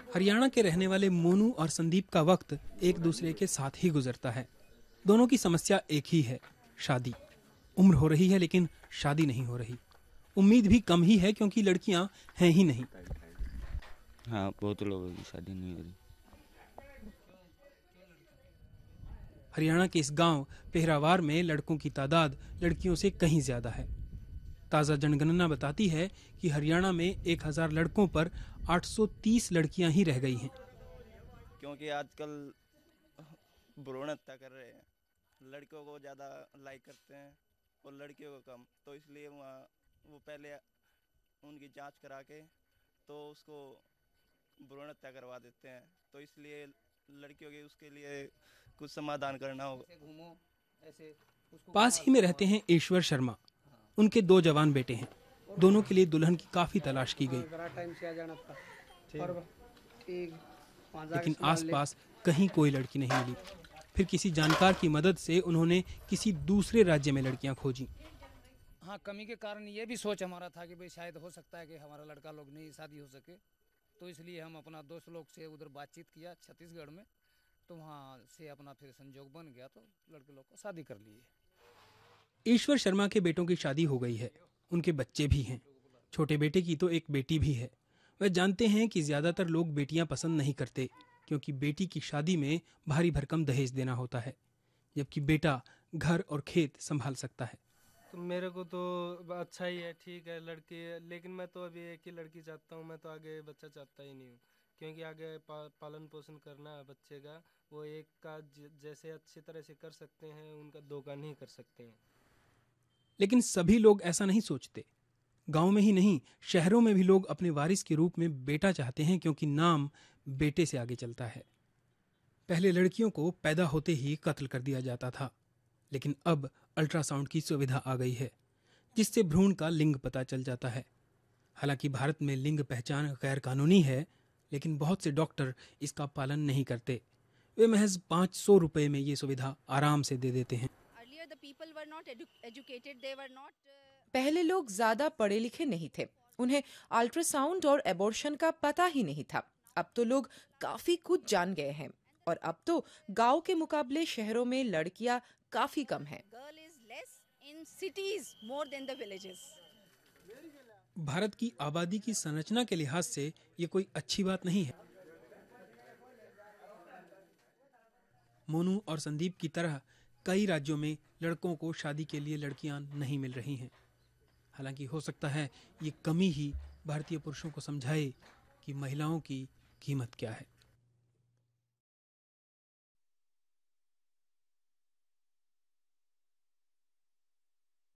हरियाणा के रहने वाले मोनू और संदीप का वक्त एक दूसरे के साथ ही गुजरता है। दोनों की समस्या एक ही है, शादी। उम्र हो रही है लेकिन शादी नहीं हो रही। उम्मीद भी कम ही है क्योंकि लड़कियां हैं ही नहीं। हाँ, बहुत लोगों की शादी नहीं हो रही। हरियाणा के इस गांव पेहरावार में लड़कों की तादाद लड़कियों से कहीं ज्यादा है। ताजा जनगणना बताती है कि हरियाणा में 1000 लड़कों पर 830 लड़कियां ही रह गई हैं। क्योंकि आजकल भ्रूण हत्या कर रहे हैं, लड़कियों को ज़्यादा लाइक करते हैं और लड़कियों को कम, तो इसलिए वो पहले उनकी जांच करा के तो उसको भ्रूण हत्या करवा देते हैं। तो इसलिए लड़कियों के उसके लिए कुछ समाधान करना होगा। पास ही में रहते हैं ईश्वर शर्मा। उनके 2 जवान बेटे हैं। दोनों के लिए दुल्हन की काफी तलाश की गई, लेकिन आसपास कहीं कोई लड़की नहीं मिली। फिर किसी जानकार की मदद से उन्होंने किसी दूसरे राज्य में लड़कियां खोजी। हाँ, कमी के कारण ये भी सोच हमारा था कि भाई शायद हो सकता है कि हमारा लड़का लोग नहीं शादी हो सके, तो इसलिए हम अपना दोस्त लोग से उधर बातचीत किया छत्तीसगढ़ में, तो वहाँ से अपना फिर संजोग बन गया, तो लड़के लोग को शादी कर लिए। ईश्वर शर्मा के बेटों की शादी हो गई है। उनके बच्चे भी हैं। छोटे बेटे की तो एक बेटी भी है। वह जानते हैं कि ज्यादातर लोग बेटियां पसंद नहीं करते क्योंकि बेटी की शादी में भारी भरकम दहेज देना होता है, जबकि बेटा घर और खेत संभाल सकता है। तो मेरे को तो अच्छा ही है, ठीक है लड़की, लेकिन मैं तो अभी एक ही लड़की चाहता हूँ। मैं तो आगे बच्चा चाहता ही नहीं हूँ, क्योंकि आगे पालन पोषण करना है बच्चे का। वो एक का जैसे अच्छी तरह से कर सकते हैं, उनका 2 का नहीं कर सकते हैं। लेकिन सभी लोग ऐसा नहीं सोचते। गांव में ही नहीं, शहरों में भी लोग अपने वारिस के रूप में बेटा चाहते हैं क्योंकि नाम बेटे से आगे चलता है। पहले लड़कियों को पैदा होते ही कत्ल कर दिया जाता था, लेकिन अब अल्ट्रासाउंड की सुविधा आ गई है जिससे भ्रूण का लिंग पता चल जाता है। हालांकि भारत में लिंग पहचान गैर कानूनी है, लेकिन बहुत से डॉक्टर इसका पालन नहीं करते। वे महज 500 रुपए में ये सुविधा आराम से दे देते हैं। पहले लोग ज्यादा पढ़े लिखे नहीं थे, उन्हें अल्ट्रासाउंड और एबॉर्शन का पता ही नहीं था। अब तो लोग काफी कुछ जान गए हैं और अब तो गांव के मुकाबले शहरों में लड़कियां काफी कम हैं। भारत की आबादी की संरचना के लिहाज से ये कोई अच्छी बात नहीं है। मोनू और संदीप की तरह कई राज्यों में लड़कों को शादी के लिए लड़कियां नहीं मिल रही हैं। हालांकि हो सकता है ये कमी ही भारतीय पुरुषों को समझाए कि महिलाओं की कीमत क्या है।